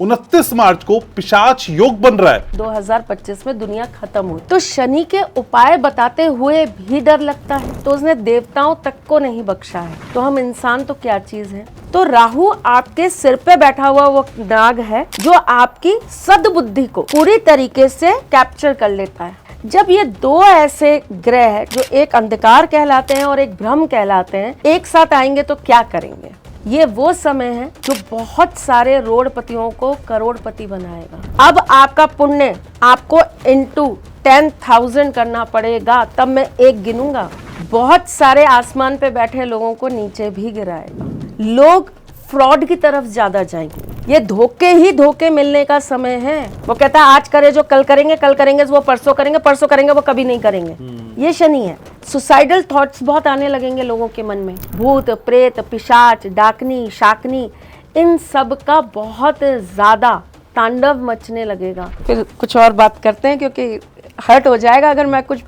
29 मार्च को पिशाच योग बन रहा है। 2025 में दुनिया खत्म हुई तो शनि के उपाय बताते हुए भी डर लगता है, तो उसने देवताओं तक को नहीं बख्शा है, तो हम इंसान तो क्या चीज है। तो राहु आपके सिर पे बैठा हुआ वो नाग है जो आपकी सद्बुद्धि को पूरी तरीके से कैप्चर कर लेता है। जब ये दो ऐसे ग्रह है जो एक अंधकार कहलाते हैं और एक ब्रह्म कहलाते हैं एक साथ आएंगे तो क्या करेंगे। ये वो समय है जो बहुत सारे रोडपतियों को करोड़पति बनाएगा। अब आपका पुण्य आपको इंटू 10,000 करना पड़ेगा, तब मैं एक गिनूंगा। बहुत सारे आसमान पे बैठे लोगों को नीचे भी गिराएगा। लोग फ्रॉड की तरफ ज्यादा जाएंगे। ये धोखे ही धोखे मिलने का समय है। वो कहता है आज करे जो कल करेंगे, कल करेंगे वो परसों करेंगे, परसों करेंगे वो कभी नहीं करेंगे। ये शनि है। सुसाइडल थॉट्स बहुत आने लगेंगे लोगों के मन में। भूत प्रेत पिशाच डाकनी शाकनी इन सब का बहुत ज्यादा तांडव मचने लगेगा। फिर कुछ और बात करते हैं क्योंकि हर्ट हो जाएगा अगर मैं कुछ।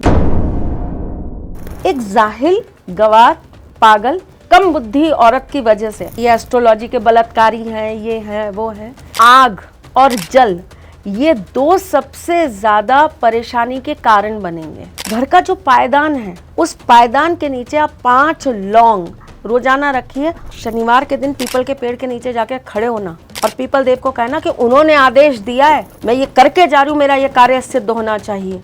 एक जाहिल गवार पागल कम बुद्धि औरत की वजह से ये एस्ट्रोलॉजी के बलात्कारी हैं, ये हैं वो हैं। आग और जल ये दो सबसे ज्यादा परेशानी के कारण बनेंगे। घर का जो पायदान है उस पायदान के नीचे आप 5 लौंग रोजाना रखिए। शनिवार के दिन पीपल के पेड़ के नीचे जाके खड़े होना और पीपल देव को कहना कि उन्होंने आदेश दिया है, मैं ये करके जा रही हूँ, मेरा ये कार्य सिद्ध होना चाहिए।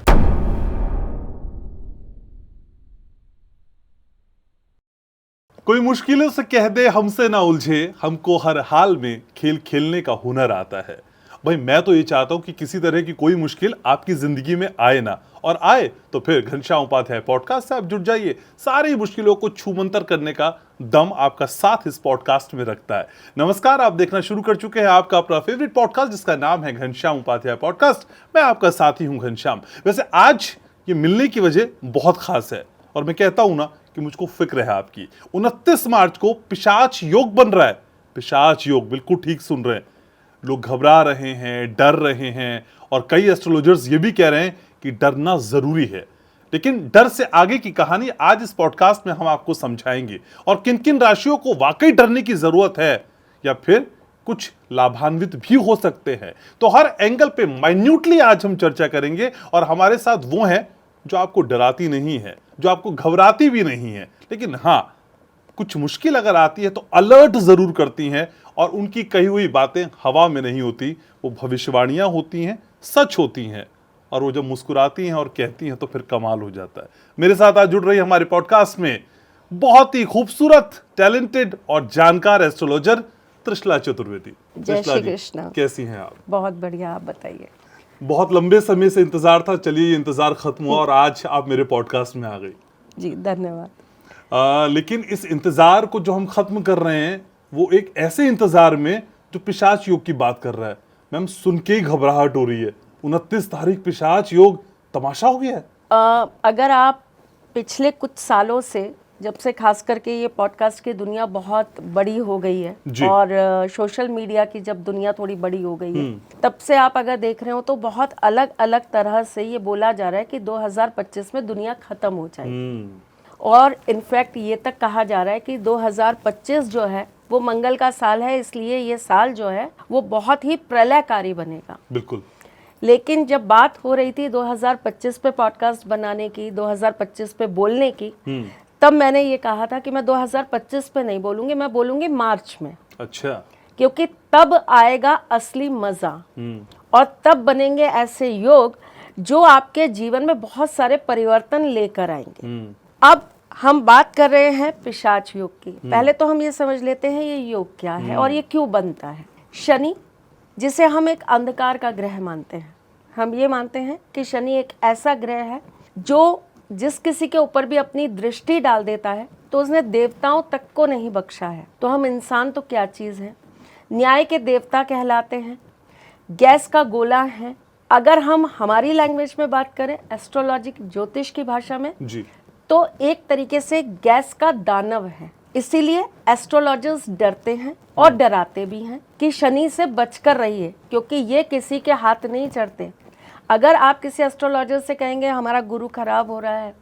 कोई मुश्किलों से कह दे हमसे ना उलझे, हमको हर हाल में खेल खेलने का हुनर आता है। भाई मैं तो ये चाहता हूं कि किसी तरह की कोई मुश्किल आपकी जिंदगी में आए ना, और आए तो फिर घनश्याम उपाध्याय पॉडकास्ट से आप जुड़ जाइए। सारी मुश्किलों को छूमंतर करने का दम आपका साथ इस पॉडकास्ट में रखता है। नमस्कार, आप देखना शुरू कर चुके हैं आपका अपना फेवरेट पॉडकास्ट जिसका नाम है घनश्याम उपाध्याय पॉडकास्ट। मैं आपका साथी हूं घनश्याम। वैसे आज ये मिलने की वजह बहुत खास है और मैं कहता हूं ना कि मुझको फिक्र है आपकी। 29 मार्च को पिशाच योग बन रहा है। पिशाच योग, बिल्कुल ठीक सुन रहे हैं। लोग घबरा रहे हैं, डर रहे हैं और कई एस्ट्रोलॉजर्स ये भी कह रहे हैं कि डरना जरूरी है। लेकिन डर से आगे की कहानी आज इस पॉडकास्ट में हम आपको समझाएंगे और किन किन राशियों को वाकई डरने की जरूरत है या फिर कुछ लाभान्वित भी हो सकते हैं। तो हर एंगल पे माइन्यूटली आज हम चर्चा करेंगे और हमारे साथ वो हैं जो आपको डराती नहीं है, जो आपको घबराती भी नहीं है, लेकिन हाँ कुछ मुश्किल अगर आती है तो अलर्ट जरूर करती हैं और उनकी कही हुई बातें हवा में नहीं होती, वो भविष्यवाणियां होती हैं, सच होती हैं और वो जब मुस्कुराती हैं और कहती हैं तो फिर कमाल हो जाता है। मेरे साथ आज जुड़ रही है हमारे पॉडकास्ट में बहुत ही खूबसूरत, टैलेंटेड और जानकार एस्ट्रोलॉजर त्रिशला चतुर्वेदी। जय श्री कृष्ण। कैसी हैं आप? बहुत बढ़िया, आप बताइए। बहुत लंबे समय से इंतजार था, चलिए ये इंतजार खत्म हुआ और आज आप मेरे पॉडकास्ट में आ गई। जी धन्यवाद। लेकिन इस इंतजार को जो हम खत्म कर रहे हैं वो एक ऐसे इंतजार में जो पिशाच योग की बात कर रहा है। मैम सुन के ही घबराहट हो रही है। 29 तारीख पिशाच योग, तमाशा हो गया है। अगर आप पिछले कुछ सालों से, जब से खास करके ये पॉडकास्ट की दुनिया बहुत बड़ी हो गई है और सोशल मीडिया की जब दुनिया थोड़ी बड़ी हो गई है, तब से आप अगर देख रहे हो तो बहुत अलग अलग तरह से ये बोला जा रहा है कि 2025 में दुनिया खत्म हो जाएगी। और इनफैक्ट ये तक कहा जा रहा है कि 2025 जो है वो मंगल का साल है, इसलिए ये साल जो है वो बहुत ही प्रलयकारी बनेगा। बिल्कुल। लेकिन जब बात हो रही थी 2025 पे पॉडकास्ट बनाने की, 2025 पे बोलने की, तब मैंने ये कहा था कि मैं 2025 पे नहीं बोलूंगी, मैं बोलूंगी मार्च में। अच्छा। क्योंकि तब आएगा असली मजा और तब बनेंगे ऐसे योग जो आपके जीवन में बहुत सारे परिवर्तन लेकर आएंगे। अब हम बात कर रहे हैं पिशाच योग की। पहले तो हम ये समझ लेते हैं ये योग क्या है और ये क्यों बनता है। शनि, जिसे हम एक अंधकार का ग्रह मानते हैं, हम ये मानते हैं कि शनि एक ऐसा ग्रह है जो जिस किसी के ऊपर भी अपनी दृष्टि डाल देता है तो उसने देवताओं तक को नहीं बख्शा है, तो हम इंसान तो क्या चीज है। न्याय के देवता कहलाते हैं, गैस का गोला है। अगर हम हमारी लैंग्वेज में बात करें, एस्ट्रोलॉजी ज्योतिष की भाषा में जी, तो एक तरीके से गैस का दानव है। इसीलिए एस्ट्रोलॉजर्स डरते हैं और डराते भी हैं कि शनि से बचकर रहिए, क्योंकि ये किसी के हाथ नहीं चढ़ते। अगर आप किसी एस्ट्रोलॉजर से कहेंगे हमारा गुरु खराब हो रहा है,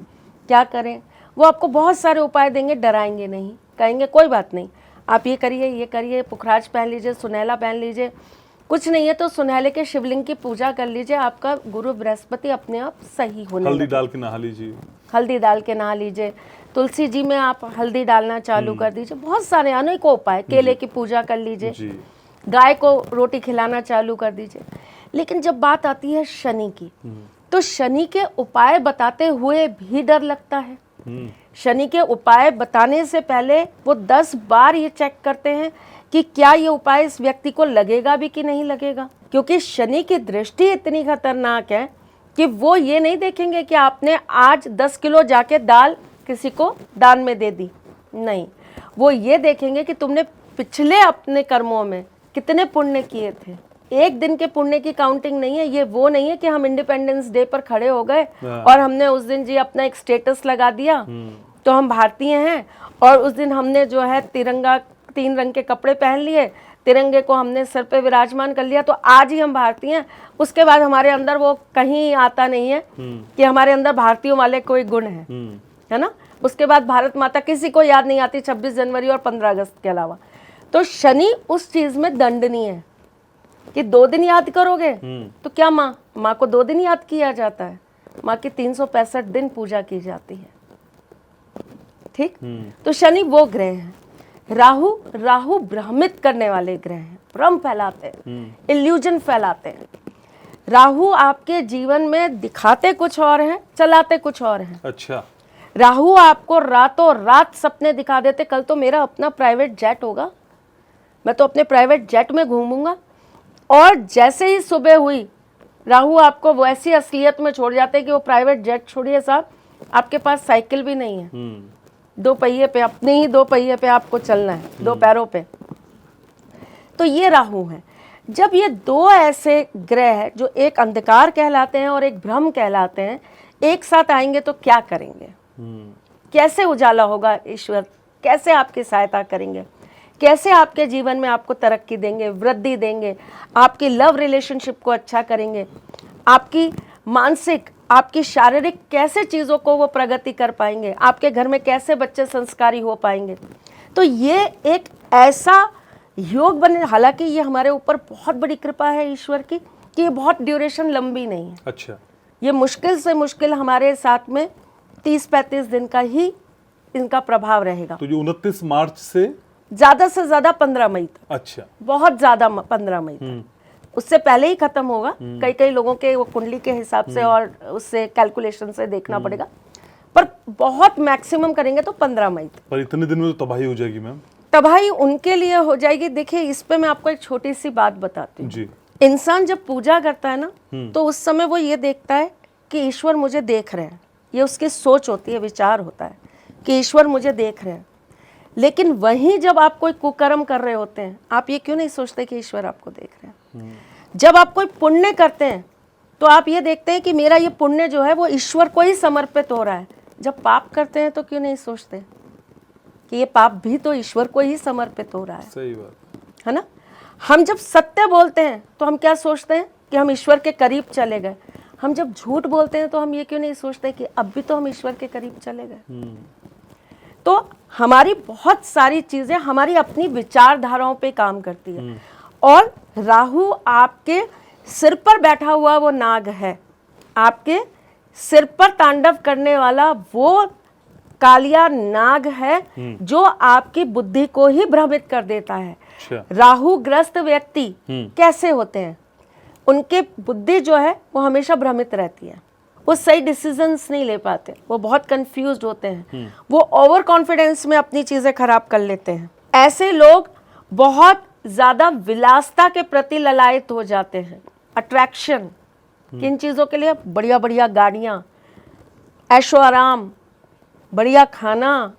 क्या करें, वो आपको बहुत सारे उपाय देंगे, डराएंगे नहीं। कहेंगे कोई बात नहीं, आप ये करिए, पुखराज पहन लीजिए, सुनैला पहन लीजिए, कुछ नहीं है तो सुनहले के शिवलिंग की पूजा कर लीजिए, आपका गुरु बृहस्पति अपने आप सही होने हल्दी लगेगा। डाल के नहा लीजिए। हल्दी डाल के नहा लीजिए, तुलसी जी में आप हल्दी डालना चालू कर दीजिए, बहुत सारे अनेकों उपाय, केले की पूजा कर लीजिए, जी। गाय को रोटी खिलाना चालू कर दीजिए। लेकिन जब बात आती है शनि की, तो शनि के उपाय बताते हुए भी डर लगता है। शनि के उपाय बताने से पहले वो 10 बार ये चेक करते हैं कि क्या ये उपाय इस व्यक्ति को लगेगा भी कि नहीं लगेगा, क्योंकि शनि की दृष्टि इतनी खतरनाक है कि वो ये नहीं देखेंगे कि आपने आज 10 किलो जाके दाल किसी को दान में दे दी, नहीं, वो ये देखेंगे कि तुमने पिछले अपने कर्मों में कितने पुण्य किए थे। एक दिन के पुण्य की काउंटिंग नहीं है ये, वो नहीं है कि हम इंडिपेंडेंस डे पर खड़े हो गए और हमने उस दिन जी अपना एक स्टेटस लगा दिया तो हम भारतीय हैं, और उस दिन हमने जो है तिरंगा 3 रंग के कपड़े पहन लिए, तिरंगे को हमने सर पे विराजमान कर लिया तो आज ही हम भारतीय हैं। उसके बाद हमारे अंदर वो कहीं आता नहीं है कि हमारे अंदर भारतीयों वाले कोई गुण है ना। उसके बाद भारत माता किसी को याद नहीं आती 26 जनवरी और 15 अगस्त के अलावा। तो शनि उस चीज में दंडनीय है कि 2 दिन याद करोगे तो क्या माँ को 2 दिन याद किया जाता है, माँ की 365 दिन पूजा की जाती है, ठीक। तो शनि वो ग्रह है। राहु भ्रमित करने वाले ग्रह हैं, भ्रम फैलाते हैं, इल्यूजन फैलाते हैं। राहु आपके जीवन में दिखाते कुछ और हैं, चलाते कुछ और हैं। अच्छा। राहु आपको रातों रात सपने दिखा देते, कल तो मेरा अपना प्राइवेट जेट होगा, मैं तो अपने प्राइवेट जेट में घूमूंगा, और जैसे ही सुबह हुई राहु आपको वैसी असलियत में छोड़ जाते कि वो प्राइवेट जेट छोड़िए साहब, आपके पास साइकिल भी नहीं है, 2 पहिए पे, अपने ही 2 पहिए पे आपको चलना है, 2 पैरों पे। तो ये राहु है। जब ये 2 ऐसे ग्रह हैं जो एक अंधकार कहलाते हैं और एक भ्रम कहलाते हैं, एक साथ आएंगे तो क्या करेंगे, कैसे उजाला होगा ईश्वर, कैसे आपकी सहायता करेंगे, कैसे आपके जीवन में आपको तरक्की देंगे, वृद्धि देंगे, आपकी लव रिलेशनशिप को अच्छा करेंगे, आपकी मानसिक, आपकी शारीरिक कैसे चीज़ों को वो प्रगति कर पाएंगे, आपके घर में कैसे बच्चे संस्कारी हो पाएंगे। तो ये एक ऐसा योग बने, हालांकि ये हमारे ऊपर बहुत बड़ी कृपा है ईश्वर की कि ये बहुत ड्यूरेशन लंबी नहीं है। अच्छा। ये मुश्किल से मुश्किल हमारे साथ में 30-35 दिन का ही इनका प्रभाव रहेगा। तो ये 29 मार्च से से ज्यादा 15 मई तक। अच्छा। बहुत ज्यादा 15 मई तक, उससे पहले ही खत्म होगा। कई लोगों के वो कुंडली के हिसाब से और उससे कैलकुलेशन से देखना पड़ेगा, पर बहुत मैक्सिमम करेंगे तो 15 मई तक। पर इतने दिन में तो तबाही हो जाएगी मैम। तबाही उनके लिए हो जाएगी। देखिए, इस पे मैं आपको एक छोटी सी बात बताती हूँ। जी। इंसान जब पूजा करता है ना, तो उस समय वो ये देखता है कि ईश्वर मुझे देख रहे हैं, ये उसकी सोच होती है, विचार होता है कि ईश्वर मुझे देख रहे हैं। लेकिन वहीं जब आप कोई कुकर्म कर रहे होते हैं, आप ये क्यों नहीं सोचते कि ईश्वर आपको देख रहे हैं। जब आप कोई पुण्य करते हैं तो आप ये देखते हैं कि मेरा ये पुण्य जो है वो ईश्वर को ही समर्पित हो रहा है। जब पाप करते हैं तो क्यों नहीं सोचते कि ये पाप भी तो ईश्वर को ही समर्पित हो रहा है। सही बात है ना। हम जब सत्य बोलते हैं तो हम क्या सोचते हैं कि हम ईश्वर के करीब चले गए। हम जब झूठ बोलते हैं तो हम ये क्यों नहीं सोचते कि अब भी तो हम ईश्वर के करीब चले गए। तो हमारी बहुत सारी चीजें हमारी अपनी विचारधाराओं पे काम करती है। और राहु आपके सिर पर बैठा हुआ वो नाग है, आपके सिर पर तांडव करने वाला वो कालिया नाग है जो आपकी बुद्धि को ही भ्रमित कर देता है। अच्छा। राहु ग्रस्त व्यक्ति कैसे होते हैं, उनके बुद्धि जो है वो हमेशा भ्रमित रहती है, वो सही डिसीजंस नहीं ले पाते, वो बहुत कंफ्यूज्ड होते हैं, वो ओवर कॉन्फिडेंस में अपनी चीजें खराब कर लेते हैं। ऐसे लोग बहुत ज्यादा विलासता के प्रति ललायत हो जाते हैं। अट्रैक्शन किन चीजों के लिए, बढ़िया बढ़िया गाड़ियां, ऐशो आराम, बढ़िया खाना,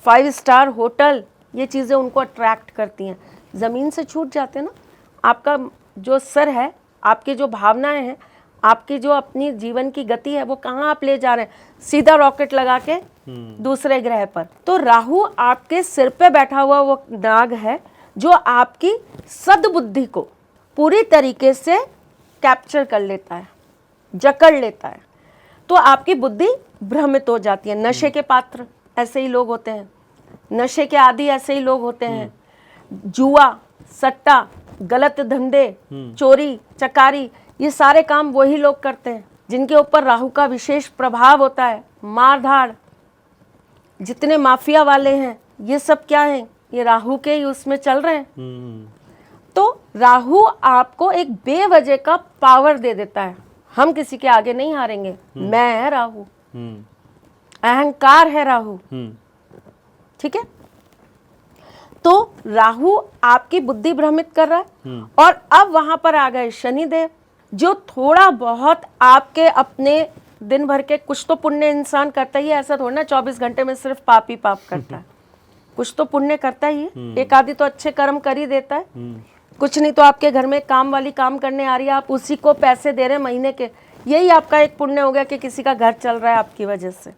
5 स्टार होटल, ये चीजें उनको अट्रैक्ट करती हैं। जमीन से छूट जाते हैं ना, आपका जो सर है, आपकी जो भावनाएं हैं, आपकी जो अपनी जीवन की गति है, वो कहाँ आप ले जा रहे हैं, सीधा रॉकेट लगा के दूसरे ग्रह पर। तो राहु आपके सिर पे बैठा हुआ वो नाग है जो आपकी सद्बुद्धि को पूरी तरीके से कैप्चर कर लेता है, जकड़ लेता है। तो आपकी बुद्धि भ्रमित हो जाती है। नशे के पात्र ऐसे ही लोग होते हैं, नशे के आदी ऐसे ही लोग होते हैं, जुआ, सट्टा, गलत धंधे, चोरी चकारी, ये सारे काम वही लोग करते हैं जिनके ऊपर राहु का विशेष प्रभाव होता है। मार धाड़, जितने माफिया वाले हैं ये सब क्या है, ये राहु के ही उसमें चल रहे हैं। तो राहु आपको एक बेवजह का पावर दे देता है। हम किसी के आगे नहीं हारेंगे, मैं है राहु, अहंकार है राहु, ठीक है। तो राहु आपकी बुद्धि भ्रमित कर रहा है। और अब वहां पर आ गए शनिदेव, जो थोड़ा बहुत आपके अपने दिन भर के कुछ तो पुण्य इंसान करता ही है। ऐसा थोड़ा ना 24 घंटे में सिर्फ पाप ही पाप करता है, कुछ तो पुण्य करता ही है। एक आदि तो अच्छे कर्म कर ही देता है। कुछ नहीं तो आपके घर में काम वाली काम करने आ रही है, आप उसी को पैसे दे रहे हैं महीने के, यही आपका एक पुण्य हो गया कि किसी का घर चल रहा है आपकी वजह से।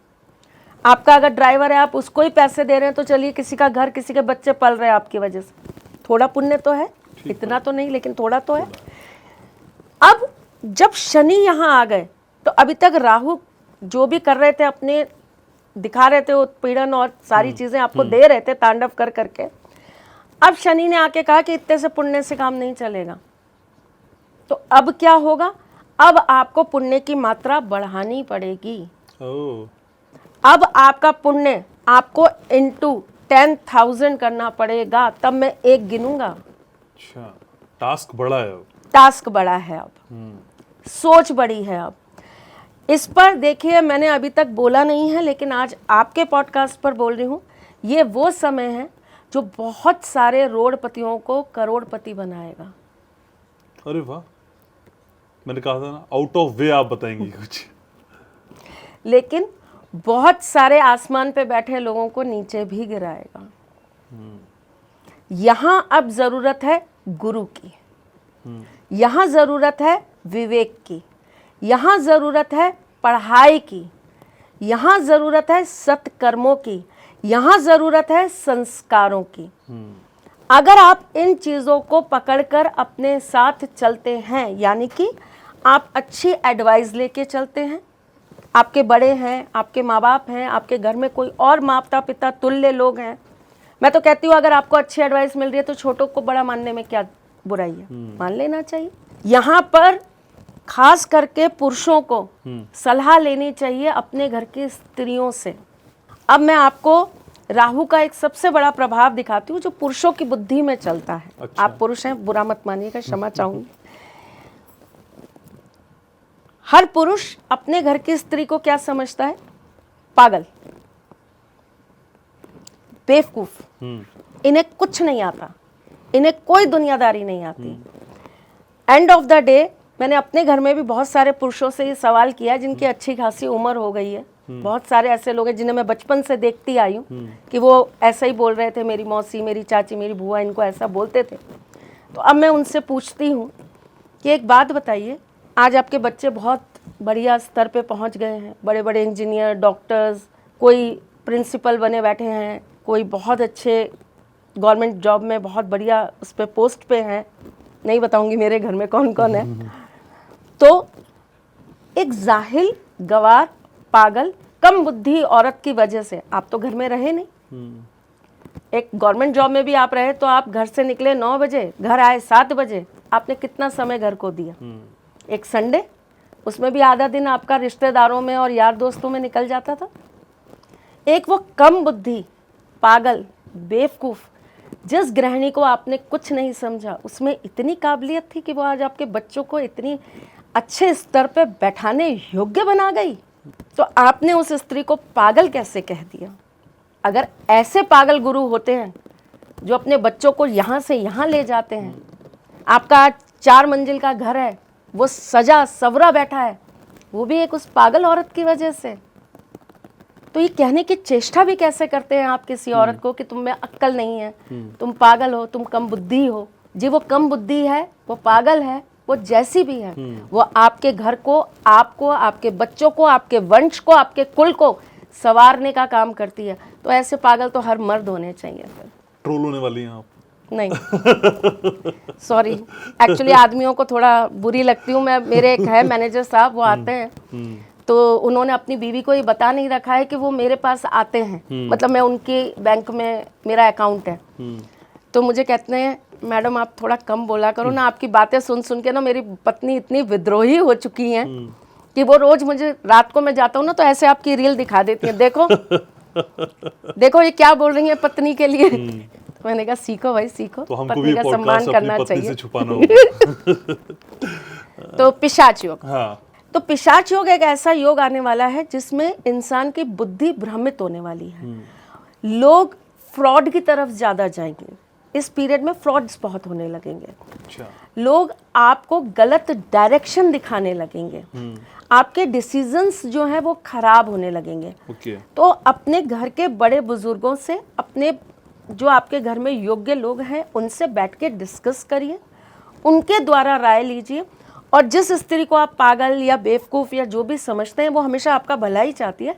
आपका अगर ड्राइवर है, आप उसको ही पैसे दे रहे हैं, तो चलिए किसी का घर, किसी के बच्चे पल रहे हैं आपकी वजह से। थोड़ा पुण्य तो है, इतना तो नहीं लेकिन थोड़ा तो है। अब जब शनि यहाँ आ गए तो अभी तक राहु जो भी कर रहे थे, अपने दिखा रहे थे उत्पीड़न और सारी चीजें आपको दे रहे थे तांडव कर करके, अब शनि ने आके कहा कि इतने से पुण्य से काम नहीं चलेगा। तो अब क्या होगा, अब आपको पुण्य की मात्रा बढ़ानी पड़ेगी। अब आपका पुण्य आपको इंटू 10,000 करना पड़ेगा, तब मैं एक गिनूंगा। अच्छा, टास्क बड़ा है अब। टास्क बड़ा है अब, सोच बड़ी है अब। इस पर देखिए, मैंने अभी तक बोला नहीं है लेकिन आज आपके पॉडकास्ट पर बोल रही हूँ। ये वो समय है जो बहुत सारे रोडपतियों को करोड़पति बनाएगा। अरे वाह, मैंने कहा था ना, आउट ऑफ वे आप बताएंगी कुछ। लेकिन बहुत सारे आसमान पे बैठे लोगों को नीचे भी गिराएगा। यहाँ अब जरूरत है गुरु की, यहाँ जरूरत है विवेक की, यहाँ जरूरत है पढ़ाई की, यहाँ जरूरत है सत्कर्मों की, यहाँ जरूरत है संस्कारों की। अगर आप इन चीजों को पकड़कर अपने साथ चलते हैं, यानी कि आप अच्छी एडवाइस लेके चलते हैं, आपके बड़े हैं, आपके माँ बाप हैं, आपके घर में कोई और माता पिता तुल्य लोग हैं। मैं तो कहती हूँ अगर आपको अच्छी एडवाइस मिल रही है तो छोटों को बड़ा मानने में क्या बुराई है, मान लेना चाहिए। यहाँ पर खास करके पुरुषों को सलाह लेनी चाहिए अपने घर की स्त्रियों से। अब मैं आपको राहु का एक सबसे बड़ा प्रभाव दिखाती हूँ जो पुरुषों की बुद्धि में चलता है। अच्छा। आप पुरुष हैं, बुरा मत मानिएगा, क्षमा चाहूंगी। हर पुरुष अपने घर की स्त्री को क्या समझता है, पागल, बेवकूफ, इन्हें कुछ नहीं आता, इन्हें कोई दुनियादारी नहीं आती। एंड ऑफ द डे मैंने अपने घर में भी बहुत सारे पुरुषों से ये सवाल किया जिनकी अच्छी खासी उम्र हो गई है। बहुत सारे ऐसे लोग हैं जिन्हें मैं बचपन से देखती आई हूँ कि वो ऐसा ही बोल रहे थे, मेरी मौसी, मेरी चाची, मेरी बुआ इनको ऐसा बोलते थे। तो अब मैं उनसे पूछती हूँ कि एक बात बताइए, आज आपके बच्चे बहुत बढ़िया स्तर पे पहुँच गए हैं, बड़े बड़े इंजीनियर, डॉक्टर्स, कोई प्रिंसिपल बने बैठे हैं, कोई बहुत अच्छे गवर्नमेंट जॉब में बहुत बढ़िया उस पर पोस्ट पे हैं, नहीं बताऊंगी मेरे घर में कौन कौन है। तो एक जाहिल, गवार, पागल, कम बुद्धि औरत की वजह से आप तो घर में रहे नहीं। एक गवर्नमेंट जॉब में भी आप रहे तो आप घर से निकले 9 बजे, घर आए 7 बजे, आपने कितना समय घर को दिया? एक संडे, उसमें भी आधा दिन आपका रिश्तेदारों में और यार दोस्तों में निकल जाता था। एक वो कम बुद्धि, पागल, बेवकूफ, जिस गृहिणी को आपने कुछ नहीं समझा, उसमें इतनी काबिलियत थी कि वो आज आपके बच्चों को इतनी अच्छे स्तर पे बैठाने योग्य बना गई, तो आपने उस स्त्री को पागल कैसे कह दिया? अगर ऐसे पागल गुरु होते हैं जो अपने बच्चों को यहाँ से यहाँ ले जाते हैं, आपका 4 मंजिल का घर है, वो सजा सवरा बैठा है, वो भी एक उस पागल औरत की वजह से। तो ये कहने की चेष्टा भी कैसे करते हैं आप किसी औरत को कि तुम में अक्ल नहीं है, तुम पागल हो, तुम कम बुद्धि हो। जी वो कम बुद्धि है, वो पागल है, वो जैसी भी है, वो आपके घर को, आपको, आपके बच्चों को, आपके वंश को, आपके कुल को संवारने का काम करती है। तो ऐसे पागल तो हर मर्द होने चाहिए। फिर ट्रोल होने वाली हैं आप? नहीं, सॉरी, एक्चुअली आदमियों को थोड़ा बुरी लगती हूँ मैं। मेरे एक है मैनेजर साहब, वो आते हैं तो उन्होंने अपनी बीवी को ये बता नहीं रखा है कि वो मेरे पास आते हैं, मतलब मैं उनके बैंक में मेरा अकाउंट है, तो मुझे कहते हैं मैडम आप थोड़ा कम बोला करो ना, आपकी बातें सुन सुन के ना मेरी पत्नी इतनी विद्रोही हो चुकी हैं कि वो रोज मुझे रात को मैं जाता हूँ ना तो ऐसे आपकी रील दिखा देती है, देखो देखो ये क्या बोल रही है पत्नी के लिए। तो मैंने कहा सीखो भाई सीखो, तो हमको पत्नी भी का पॉडकास्ट सम्मान अपनी करना पत्नी चाहिए। से छुपाना होगा। तो पिशाच योग, हाँ, तो पिशाच योग एक ऐसा योग आने वाला है जिसमें इंसान की बुद्धि भ्रमित होने वाली है। लोग फ्रॉड की तरफ ज्यादा जाएंगे, इस पीरियड में फ्रॉड्स बहुत होने लगेंगे। अच्छा, लोग आपको गलत डायरेक्शन दिखाने लगेंगे, आपके डिसीजंस जो हैं वो खराब होने लगेंगे। ओके, तो अपने घर के बड़े बुजुर्गों से, अपने जो आपके घर में योग्य लोग हैं उनसे बैठ के डिस्कस करिए, उनके द्वारा राय लीजिए। और जिस स्त्री को आप पागल या बेवकूफ़ या जो भी समझते हैं वो हमेशा आपका भला ही चाहती है।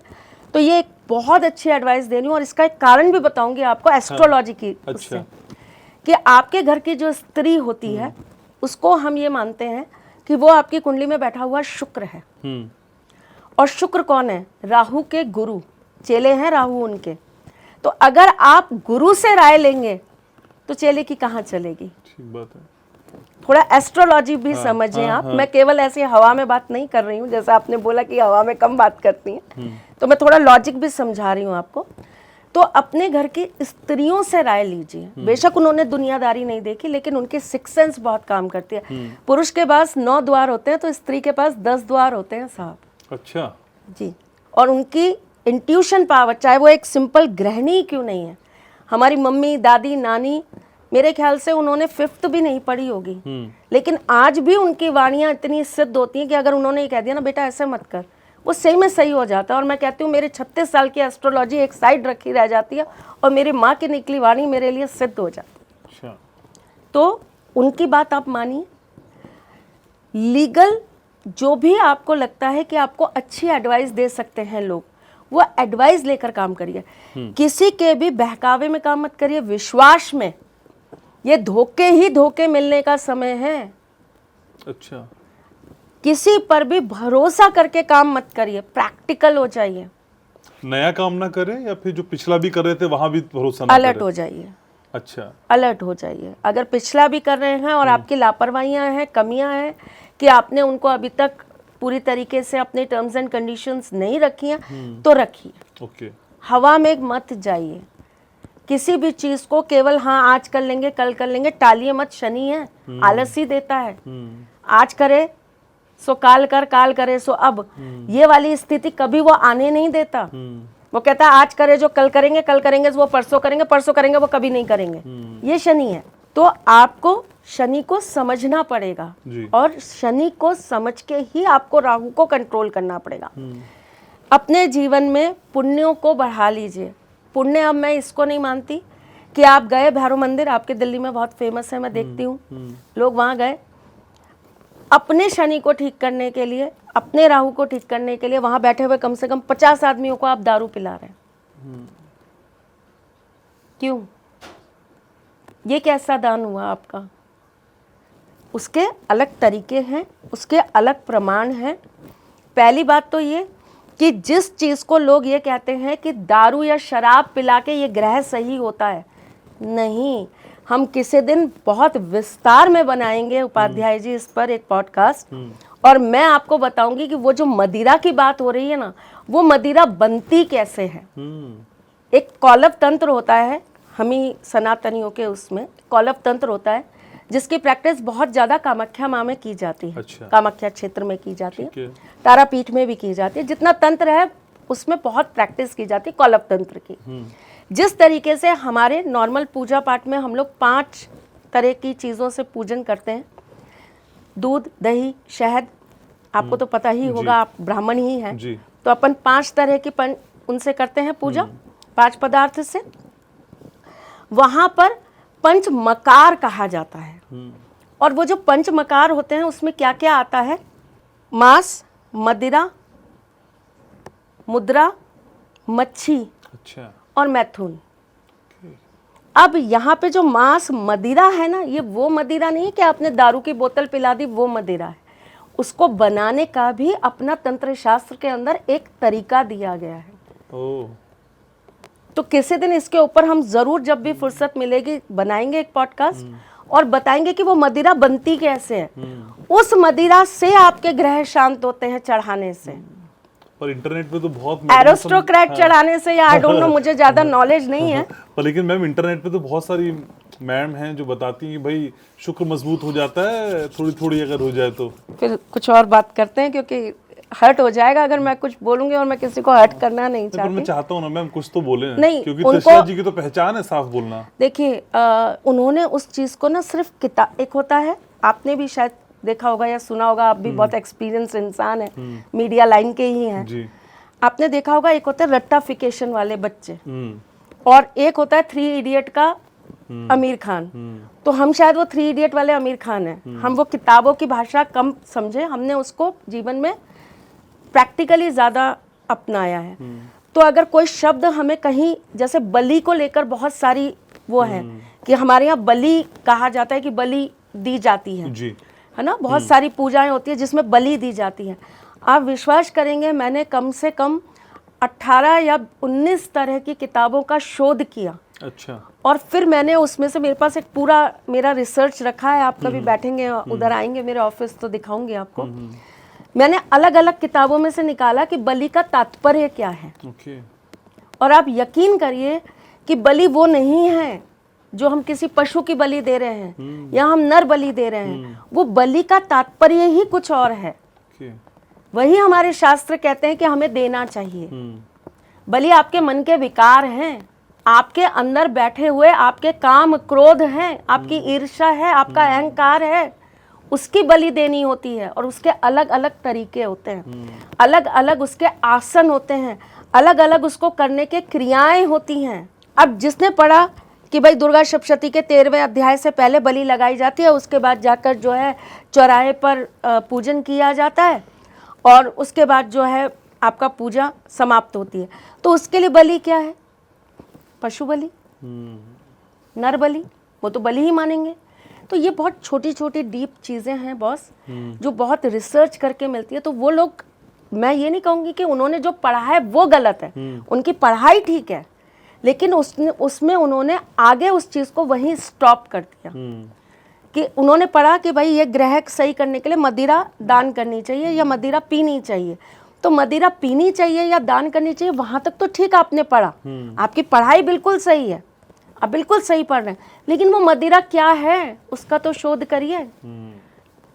तो ये एक बहुत अच्छी एडवाइस दे रही हूँ और इसका एक कारण भी बताऊंगी आपको एस्ट्रोलॉजी की उससे, अच्छा, कि आपके घर की जो स्त्री होती है उसको हम ये मानते हैं कि वो आपकी कुंडली में बैठा हुआ शुक्र है। और शुक्र कौन है? राहु के गुरु, चेले हैं राहु उनके। तो अगर आप गुरु से राय लेंगे तो चेले की कहाँ चलेगी? ठीक बात है। थोड़ा एस्ट्रोलॉजी भी समझें आप। मैं केवल ऐसे हवा में बात नहीं कर रही हूँ, जैसा आपने बोला कि हवा में कम बात करती हैं, तो मैं थोड़ा लॉजिक भी समझा रही हूँ आपको। तो अपने घर की स्त्रियों से राय लीजिए। बेशक उन्होंने दुनियादारी नहीं देखी लेकिन उनकी सिक्स सेंस बहुत काम करती है। पुरुष के पास 9 द्वार होते हैं तो स्त्री के पास 10 द्वार होते हैं साहब। अच्छा जी, और उनकी इंट्यूशन पावर, चाहे वो एक सिंपल गृहिणी क्यों नहीं है, हमारी मम्मी दादी नानी, मेरे ख्याल से उन्होंने 5th भी नहीं पढ़ी होगी, लेकिन आज भी उनकी वाणियाँ इतनी सिद्ध होती हैं कि अगर उन्होंने ये कह दिया ना बेटा ऐसे मत कर, वो सही में सही हो जाता है। और मैं कहती हूँ मेरे 36 साल की एस्ट्रोलॉजी एक साइड रखी रह जाती है और मेरी माँ की निकली वाणी मेरे लिए सिद्ध हो जाती है। अच्छा, तो उनकी बात आप मानिए। लीगल जो भी आपको लगता है कि आपको अच्छी एडवाइस दे सकते हैं लोग, वो एडवाइस लेकर काम करिए। किसी के भी बहकावे में काम मत करिए, विश्वास में। ये धोखे ही धोखे मिलने का समय है। अच्छा, किसी पर भी भरोसा करके काम मत करिए, प्रैक्टिकल हो जाइए, नया काम ना करें या फिर जो पिछला भी कर रहे थे वहां भी भरोसा ना अलर्ट करें। हो जाइए, अच्छा, अलर्ट हो जाइए। अगर पिछला भी कर रहे हैं और आपकी लापरवाहियां हैं, कमियां हैं कि आपने उनको अभी तक पूरी तरीके से अपने टर्म्स एंड कंडीशंस नहीं रखी हैं, तो रखिए। ओके, हवा में मत जाइए। किसी भी चीज को केवल हाँ आज कर लेंगे कल कर लेंगे, टालिए मत। शनि है, आलस ही देता है। आज करे सो काल कर, काल करे सो अब, ये वाली स्थिति कभी वो आने नहीं देता। वो कहता है आज करे जो कल करेंगे, कल करेंगे वो परसों करेंगे, परसों करेंगे वो कभी नहीं करेंगे। ये शनि है। तो आपको शनि को समझना पड़ेगा जी। और शनि को समझ के ही आपको राहु को कंट्रोल करना पड़ेगा। अपने जीवन में पुण्यों को बढ़ा लीजिए। पुण्य अब मैं इसको नहीं मानती कि आप गए भैरव मंदिर, आपके दिल्ली में बहुत फेमस है, मैं देखती हूँ लोग वहाँ गए अपने शनि को ठीक करने के लिए, अपने राहु को ठीक करने के लिए, वहाँ बैठे हुए कम से कम 50 आदमियों को आप दारू पिला रहे हैं। क्यों? ये कैसा दान हुआ आपका? उसके अलग तरीके हैं, उसके अलग प्रमाण हैं। पहली बात तो ये कि जिस चीज़ को लोग ये कहते हैं कि दारू या शराब पिला के ये ग्रह सही होता है, नहीं। हम किसी दिन बहुत विस्तार में बनाएंगे उपाध्याय जी इस पर एक पॉडकास्ट, और मैं आपको बताऊंगी कि वो जो मदिरा की बात हो रही है ना, वो मदिरा बनती कैसे है। एक कौलव तंत्र होता है, हम ही सनातनियों के उसमें कौलव तंत्र होता है जिसकी प्रैक्टिस बहुत ज़्यादा कामाख्या माँ में की जाती है। अच्छा। कामाख्या क्षेत्र में की जाती ठीक है, है। तारापीठ में भी की जाती है। जितना तंत्र है उसमें बहुत प्रैक्टिस की जाती है कौलव तंत्र की। जिस तरीके से हमारे नॉर्मल पूजा पाठ में हम लोग 5 तरह की चीज़ों से पूजन करते हैं, दूध दही शहद, आपको तो पता ही होगा, आप ब्राह्मण ही हैं, जी। तो अपन 5 तरह की उनसे करते हैं पूजा, 5 पदार्थ से। वहाँ पर पंच मकार कहा जाता है। और वो जो पंच मकार होते हैं उसमें क्या क्या आता है? मांस, मदिरा, मुद्रा, मच्छी अच्छा, और मैथुन। अब यहाँ पे जो मांस मदिरा है ना, ये वो मदिरा नहीं है कि आपने दारू की बोतल पिला दी, वो मदिरा है। उसको बनाने का भी अपना तंत्र शास्त्र के अंदर एक तरीका दिया गया है। ओह, तो किसी दिन इसके ऊपर हम जरूर, जब भी फुर्सत मिलेगी, बनाएंगे एक पॉडकास्ट और बताएंगे कि वो मदिरा बनती कैसे है। उस मदिरा से आपके ग्रह शांत होते हैं चढ़ाने से, पर इंटरनेट पे तो बहुत एरोस्टोक्रेट चढ़ाने से, या आई डोंट नो, मुझे ज्यादा नॉलेज नहीं है। पर लेकिन मैम इंटरनेट पे तो बहुत सारी मैम हैं जो बताती हैं कि भाई शुक्र मजबूत हो जाता है थोड़ी थोड़ी अगर हो जाए तो। फिर कुछ और बात करते हैं, क्योंकि हर्ट हो जाएगा अगर मैं कुछ बोलूंगी, और मैं किसी को हर्ट करना नहीं पर मैं चाहती। चाहता हूँ ना मैम कुछ तो बोले ना, नहीं, क्योंकि उनको- त्रिशला जी की तो पहचान है साफ बोलना। देखिए, उन्होंने उस चीज को ना सिर्फ किताब, एक होता है, आपने भी शायद देखा होगा या सुना होगा, आप भी बहुत एक्सपीरियंस इंसान है, मीडिया लाइन के ही हैं, जी। आपने देखा होगा, एक होता है रट्टाफिकेशन वाले बच्चे, और एक होता है 3 इडियट का आमिर खान। तो हम शायद वो 3 इडियट वाले आमिर खान हैं। हम वो किताबों की भाषा कम समझे, हमने उसको जीवन में प्रैक्टिकली ज़्यादा अपनाया है। तो अगर कोई शब्द हमें कहीं, जैसे बलि को लेकर बहुत सारी वो है कि हमारे यहाँ बलि कहा जाता है कि बलि दी जाती है, जी। है ना, बहुत सारी पूजाएं होती है जिसमें बलि दी जाती है। आप विश्वास करेंगे, मैंने कम से कम 18 या 19 तरह की किताबों का शोध किया, अच्छा। और फिर मैंने उसमें से, मेरे पास एक पूरा मेरा रिसर्च रखा है, आप कभी बैठेंगे उधर आएंगे मेरे ऑफिस तो दिखाऊंगी आपको। मैंने अलग अलग किताबों में से निकाला कि बलि का तात्पर्य क्या है। ओके। और आप यकीन करिए कि बलि वो नहीं है जो हम किसी पशु की बलि दे रहे हैं या हम नर बलि दे रहे हैं, वो बलि का तात्पर्य ही कुछ और है। ओके। वही हमारे शास्त्र कहते हैं कि हमें देना चाहिए। बलि आपके मन के विकार हैं, आपके अंदर बैठे हुए आपके काम क्रोध हैं, आपकी ईर्ष्या है, आपका अहंकार है, उसकी बलि देनी होती है। और उसके अलग अलग तरीके होते हैं, अलग अलग उसके आसन होते हैं, अलग अलग उसको करने के क्रियाएं होती हैं। अब जिसने पढ़ा कि भाई दुर्गा सप्तशती के 13वें अध्याय से पहले बलि लगाई जाती है, उसके बाद जाकर जो है चौराहे पर पूजन किया जाता है, और उसके बाद जो है आपका पूजा समाप्त होती है। तो उसके लिए बलि क्या है? पशु बलि, नर बलि, वो तो बलि ही मानेंगे। तो ये बहुत छोटी छोटी डीप चीज़ें हैं बॉस, जो बहुत रिसर्च करके मिलती है। तो वो लोग, मैं ये नहीं कहूँगी कि उन्होंने जो पढ़ा है वो गलत है, उनकी पढ़ाई ठीक है, लेकिन उसमें उन्होंने आगे उस चीज़ को वहीं स्टॉप कर दिया कि उन्होंने पढ़ा कि भाई ये ग्रह सही करने के लिए मदिरा दान करनी चाहिए या मदिरा पीनी चाहिए। तो मदिरा पीनी चाहिए या दान करनी चाहिए, वहां तक तो ठीक आपने पढ़ा, आपकी पढ़ाई बिल्कुल सही है, आप बिल्कुल सही पढ़ रहे हैं, लेकिन वो मदिरा क्या है उसका तो शोध करिए।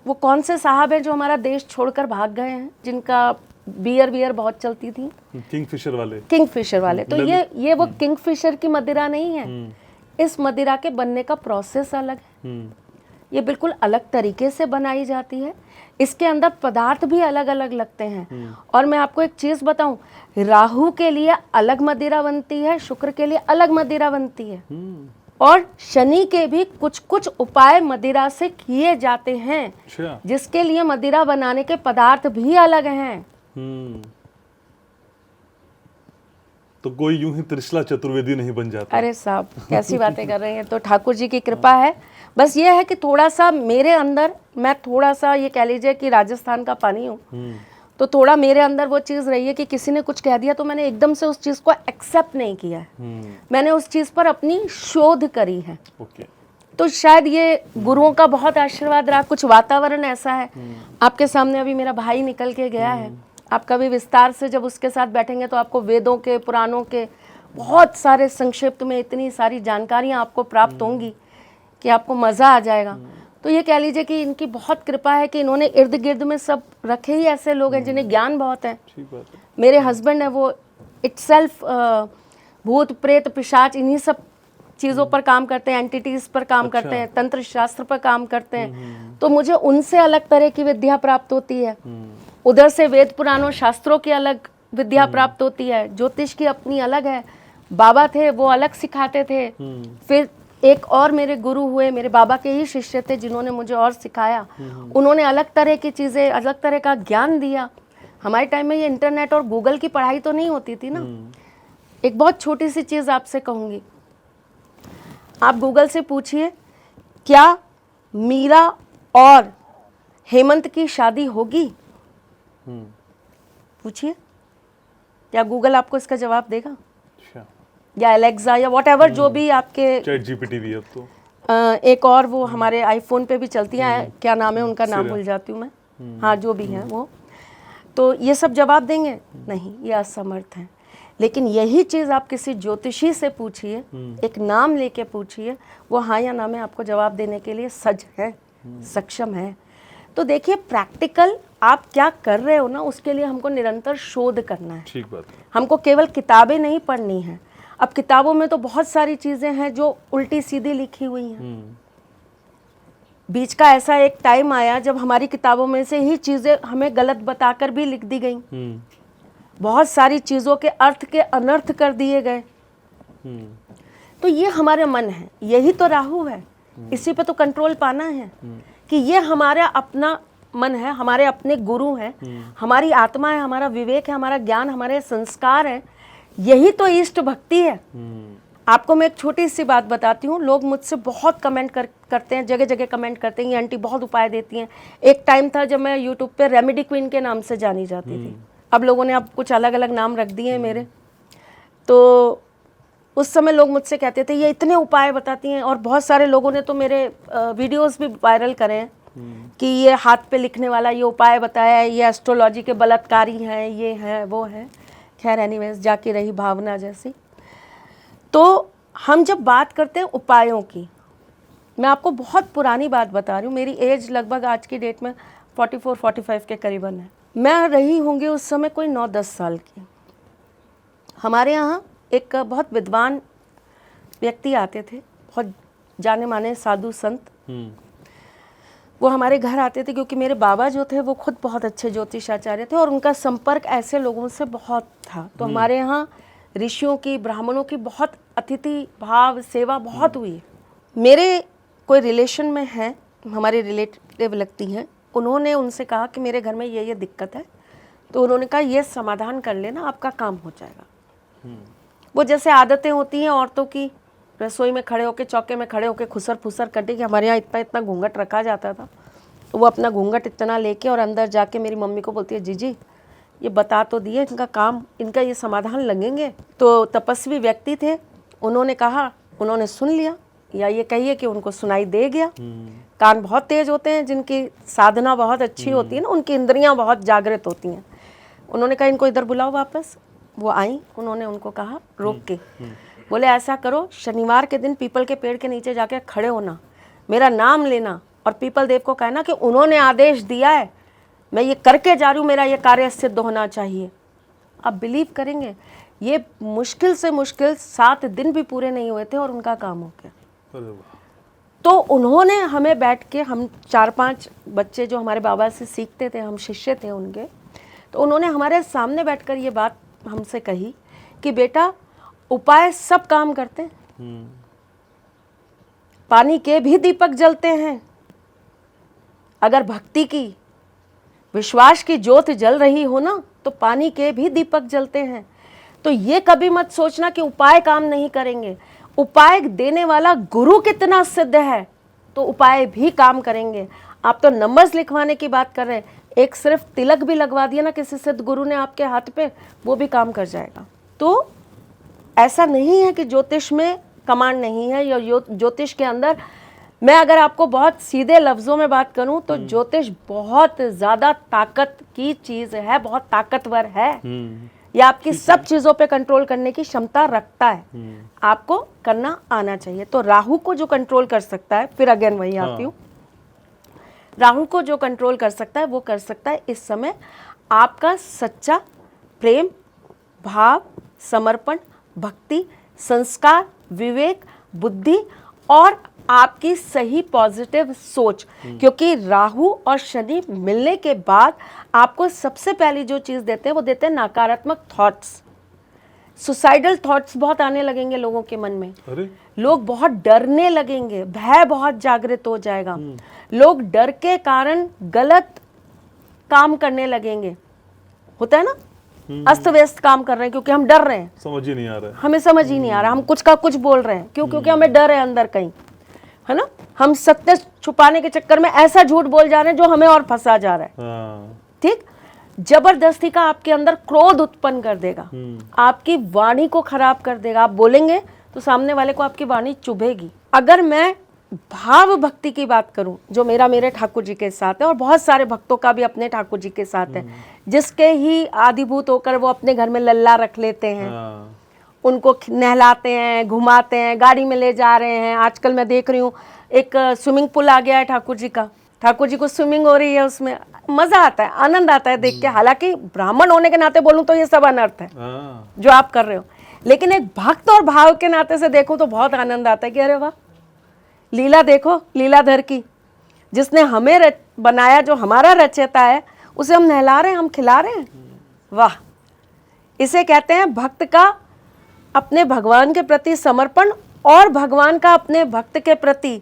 वो कौन से साहब हैं जो हमारा देश छोड़कर भाग गए हैं, जिनका बियर बहुत चलती थी, किंगफिशर वाले। तो ये वो किंगफिशर की मदिरा नहीं है। इस मदिरा के बनने का प्रोसेस अलग है, ये बिल्कुल अलग तरीके से बनाई जाती है, इसके अंदर पदार्थ भी अलग अलग लगते हैं। और मैं आपको एक चीज बताऊं, राहु के लिए अलग मदिरा बनती है, शुक्र के लिए अलग मदिरा बनती है, और शनि के भी कुछ कुछ उपाय मदिरा से किए जाते हैं, जिसके लिए मदिरा बनाने के पदार्थ भी अलग हैं। तो कोई यूं ही त्रिशला चतुर्वेदी नहीं बन जाता। अरे साहब कैसी बातें कर रहे हैं, तो ठाकुर जी की कृपा है। बस ये है कि थोड़ा सा मेरे अंदर, मैं थोड़ा सा ये कह लीजिए कि राजस्थान का पानी हूँ, तो थोड़ा मेरे अंदर वो चीज़ रही है कि किसी ने कुछ कह दिया तो मैंने एकदम से उस चीज़ को एक्सेप्ट नहीं किया है, मैंने उस चीज़ पर अपनी शोध करी है। तो शायद ये गुरुओं का बहुत आशीर्वाद रहा, कुछ वातावरण ऐसा है। आपके सामने अभी मेरा भाई निकल के गया है, आप कभी विस्तार से जब उसके साथ बैठेंगे तो आपको वेदों के, पुराणों के बहुत सारे संक्षिप्त में इतनी सारी जानकारियाँ आपको प्राप्त होंगी कि आपको मज़ा आ जाएगा। तो ये कह लीजिए कि इनकी बहुत कृपा है कि इन्होंने इर्द गिर्द में सब रखे ही ऐसे लोग हैं जिन्हें ज्ञान बहुत है। मेरे हस्बैंड है, वो इटसेल्फ भूत प्रेत पिशाच इन्हीं सब चीज़ों पर काम करते हैं, एंटिटीज पर काम करते हैं, तंत्र शास्त्र पर काम करते हैं। तो मुझे उनसे अलग तरह की विद्या प्राप्त होती है, उधर से वेद पुराणों शास्त्रों की अलग विद्या प्राप्त होती है, ज्योतिष की अपनी अलग है। बाबा थे वो अलग सिखाते थे, फिर एक और मेरे गुरु हुए, मेरे बाबा के ही शिष्य थे जिन्होंने मुझे और सिखाया, उन्होंने अलग तरह की चीज़ें, अलग तरह का ज्ञान दिया। हमारे टाइम में ये इंटरनेट और गूगल की पढ़ाई तो नहीं होती थी ना। एक बहुत छोटी सी चीज़ आपसे कहूँगी, आप गूगल से पूछिए क्या मीरा और हेमंत की शादी होगी, पूछिए, क्या गूगल आपको इसका जवाब देगा? या एलेक्सा या व्हाटएवर जो भी आपके चैट जीपीटी भी अब तो एक और वो हमारे आईफोन पे भी चलती है, क्या नाम है उनका, नाम भूल जाती हूँ मैं। हाँ, जो भी है वो, तो ये सब जवाब देंगे नहीं, ये असमर्थ हैं। लेकिन यही चीज़ आप किसी ज्योतिषी से पूछिए, एक नाम लेके पूछिए, वो हाँ या ना में आपको जवाब देने के लिए सज है, सक्षम है। तो देखिए, प्रैक्टिकल आप क्या कर रहे हो ना, उसके लिए हमको निरंतर शोध करना है। ठीक बात है। हमको केवल किताबें नहीं पढ़नी है। अब किताबों में तो बहुत सारी चीज़ें हैं जो उल्टी सीधी लिखी हुई हैं। बीच का ऐसा एक टाइम आया जब हमारी किताबों में से ही चीज़ें हमें गलत बताकर भी लिख दी गई। बहुत सारी चीज़ों के अर्थ के अनर्थ कर दिए गए। तो ये हमारे मन है, यही तो राहु है, इसी पे तो कंट्रोल पाना है कि ये हमारा अपना मन है, हमारे अपने गुरु हैं, हमारी आत्मा है, हमारा विवेक है, हमारा ज्ञान, हमारे संस्कार है, यही तो इष्ट भक्ति है। आपको मैं एक छोटी सी बात बताती हूँ, लोग मुझसे बहुत कमेंट करते हैं, जगह जगह कमेंट करते हैं, ये आंटी बहुत उपाय देती हैं। एक टाइम था जब मैं यूट्यूब पे रेमेडी क्वीन के नाम से जानी जाती थी। अब लोगों ने अब कुछ अलग अलग नाम रख दिए हैं मेरे। तो उस समय लोग मुझसे कहते थे ये इतने उपाय बताती हैं, और बहुत सारे लोगों ने तो मेरे वीडियोस भी वायरल करे हैं कि ये हाथ पे लिखने वाला ये उपाय बताया है, ये एस्ट्रोलॉजी के बलात्कारी हैं, ये है वो है। खैर एनीवेज, जाके रही भावना जैसी। तो हम जब बात करते हैं उपायों की, मैं आपको बहुत पुरानी बात बता रही हूँ, मेरी एज लगभग आज की डेट में 44-45 के करीबन है। मैं रही होंगी उस समय कोई 9-10 साल की। हमारे यहाँ एक बहुत विद्वान व्यक्ति आते थे, बहुत जाने माने साधु संत। वो हमारे घर आते थे क्योंकि मेरे बाबा जो थे वो खुद बहुत अच्छे ज्योतिषाचार्य थे और उनका संपर्क ऐसे लोगों से बहुत था। तो हमारे यहाँ ऋषियों की, ब्राह्मणों की बहुत अतिथि भाव सेवा बहुत हुई। मेरे कोई रिलेशन में है, हमारे रिलेटिव लगती हैं, उन्होंने उनसे कहा कि मेरे घर में ये दिक्कत है। तो उन्होंने कहा ये समाधान कर लेना, आपका काम हो जाएगा। वो जैसे आदतें होती हैं औरतों की, रसोई में खड़े होकर, चौके में खड़े होकर खुसर फुसर करने की। हमारे यहाँ इतना इतना घूंघट रखा जाता था, तो वो अपना घूंघट इतना लेके और अंदर जाके मेरी मम्मी को बोलती है, जीजी ये बता तो दिए, इनका काम, इनका ये समाधान लगेंगे। तो तपस्वी व्यक्ति थे, उन्होंने कहा, उन्होंने सुन लिया, या ये कहिए कि उनको सुनाई दे गया। कान बहुत तेज होते हैं, जिनकी साधना बहुत अच्छी होती है ना, उनकी इंद्रियां बहुत जागृत होती हैं। उन्होंने कहा इनको इधर बुलाओ वापस। वो आई, उन्होंने उनको कहा रोक के, बोले ऐसा करो, शनिवार के दिन पीपल के पेड़ के नीचे जाके खड़े होना, मेरा नाम लेना और पीपल देव को कहना कि उन्होंने आदेश दिया है, मैं ये करके जा रही हूँ, मेरा ये कार्य सिद्ध होना चाहिए। आप बिलीव करेंगे, ये मुश्किल से मुश्किल 7 दिन भी पूरे नहीं हुए थे और उनका काम हो गया। तो उन्होंने हमें बैठ के, हम 4-5 बच्चे जो हमारे बाबा से सीखते थे, हम शिष्य थे उनके, तो उन्होंने हमारे सामने बैठकर ये बात हमसे कही कि बेटा उपाय सब काम करते हैं, पानी के भी दीपक जलते हैं। अगर भक्ति की, विश्वास की ज्योत जल रही हो ना, तो पानी के भी दीपक जलते हैं। तो ये कभी मत सोचना कि उपाय काम नहीं करेंगे। उपाय देने वाला गुरु कितना सिद्ध है तो उपाय भी काम करेंगे। आप तो नंबर्स लिखवाने की बात कर रहे हैं, एक सिर्फ तिलक भी लगवा दिया ना किसी सिद्ध गुरु ने आपके हाथ पे, वो भी काम कर जाएगा। तो ऐसा नहीं है कि ज्योतिष में कमांड नहीं है, या ज्योतिष के अंदर, मैं अगर आपको बहुत सीधे लफ्जों में बात करूं तो ज्योतिष बहुत ज्यादा ताकत की चीज है, बहुत ताकतवर है। ये आपकी सब चीजों पे कंट्रोल करने की क्षमता रखता है, आपको करना आना चाहिए। तो राहु को जो कंट्रोल कर सकता है, फिर अगेन वही आती हूँ, राहु को जो कंट्रोल कर सकता है वो कर सकता है इस समय आपका सच्चा प्रेम, भाव, समर्पण, भक्ति, संस्कार, विवेक, बुद्धि और आपकी सही पॉजिटिव सोच। क्योंकि राहु और शनि मिलने के बाद आपको सबसे पहली जो चीज देते हैं वो देते हैं नकारात्मक थॉट्स। सुसाइडल थॉट्स बहुत आने लगेंगे लोगों के मन में। अरे? लोग बहुत डरने लगेंगे, भय बहुत जागृत हो जाएगा, लोग डर के कारण गलत काम करने लगेंगे। होता है ना, अस्त व्यस्त काम कर रहे हैं क्योंकि हम डर रहे हैं, समझ ही नहीं आ रहा है, हमें समझ ही नहीं आ रहा, हम कुछ का कुछ बोल रहे हैं, क्यों? क्योंकि हमें डर है अंदर कहीं, है ना। हम सत्य छुपाने के चक्कर में ऐसा झूठ बोल जा रहे हैं जो हमें और फंसा जा रहा है। ठीक, जबरदस्ती का आपके अंदर क्रोध उत्पन्न कर देगा, आपकी वाणी को खराब कर देगा। आप बोलेंगे तो सामने वाले को आपकी वाणी चुभेगी। अगर मैं भाव भक्ति की बात करूं, जो मेरे ठाकुर जी के साथ है और बहुत सारे भक्तों का भी अपने ठाकुर जी के साथ है, जिसके ही आदिभूत होकर वो अपने घर में लल्ला रख लेते हैं, उनको नहलाते हैं, घुमाते हैं, गाड़ी में ले जा रहे हैं। आजकल मैं देख रही हूँ एक स्विमिंग पूल आ गया है ठाकुर जी का, ठाकुर जी को स्विमिंग हो रही है, उसमें मजा आता है, आनंद आता है देख के। हालांकि ब्राह्मण होने के नाते बोलूं तो ये सब अनर्थ है जो आप कर रहे हो, लेकिन एक भक्त और भाव के नाते से देखो तो बहुत आनंद आता है कि अरे वाह, लीला देखो, लीलाधर की, जिसने हमें बनाया, जो हमारा रचयिता है, उसे हम नहला रहे हैं, हम खिला रहे हैं। वाह, इसे कहते हैं भक्त का अपने भगवान के प्रति समर्पण और भगवान का अपने भक्त के प्रति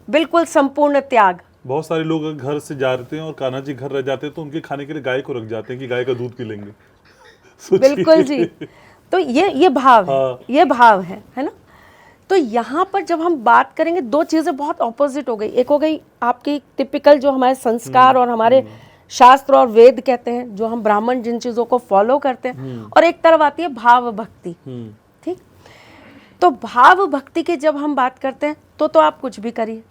बिल्कुल संपूर्ण त्याग। बहुत सारे लोग घर से जा रहे हैं और कान्हा जी घर रह जाते हैं तो उनके खाने के लिए गाय को रख जाते हैं कि गाय का दूध पी लेंगे। बिल्कुल जी, तो ये भाव है, ये भाव है ना। तो यहाँ पर जब हम बात करेंगे, दो चीजें बहुत ऑपोजिट हो गई। एक हो गई आपकी टिपिकल जो हमारे संस्कार और हमारे शास्त्र और वेद कहते हैं, जो हम ब्राह्मण जिन चीजों को फॉलो करते हैं, और एक तरफ आती है भाव भक्ति। ठीक, तो भाव भक्ति की जब हम बात करते हैं तो आप कुछ भी करिए,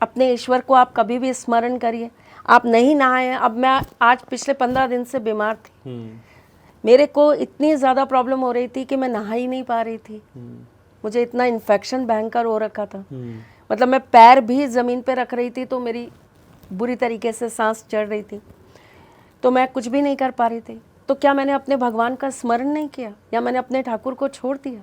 अपने ईश्वर को आप कभी भी स्मरण करिए। आप नहीं नहाए हैं, अब मैं आज पिछले 15 दिन से बीमार थी, मेरे को इतनी ज्यादा प्रॉब्लम हो रही थी कि मैं नहा ही नहीं पा रही थी। मुझे इतना इन्फेक्शन भयंकर हो रखा था, मतलब मैं पैर भी जमीन पे रख रही थी तो मेरी बुरी तरीके से सांस चढ़ रही थी, तो मैं कुछ भी नहीं कर पा रही थी। तो क्या मैंने अपने भगवान का स्मरण नहीं किया, या मैंने अपने ठाकुर को छोड़ दिया?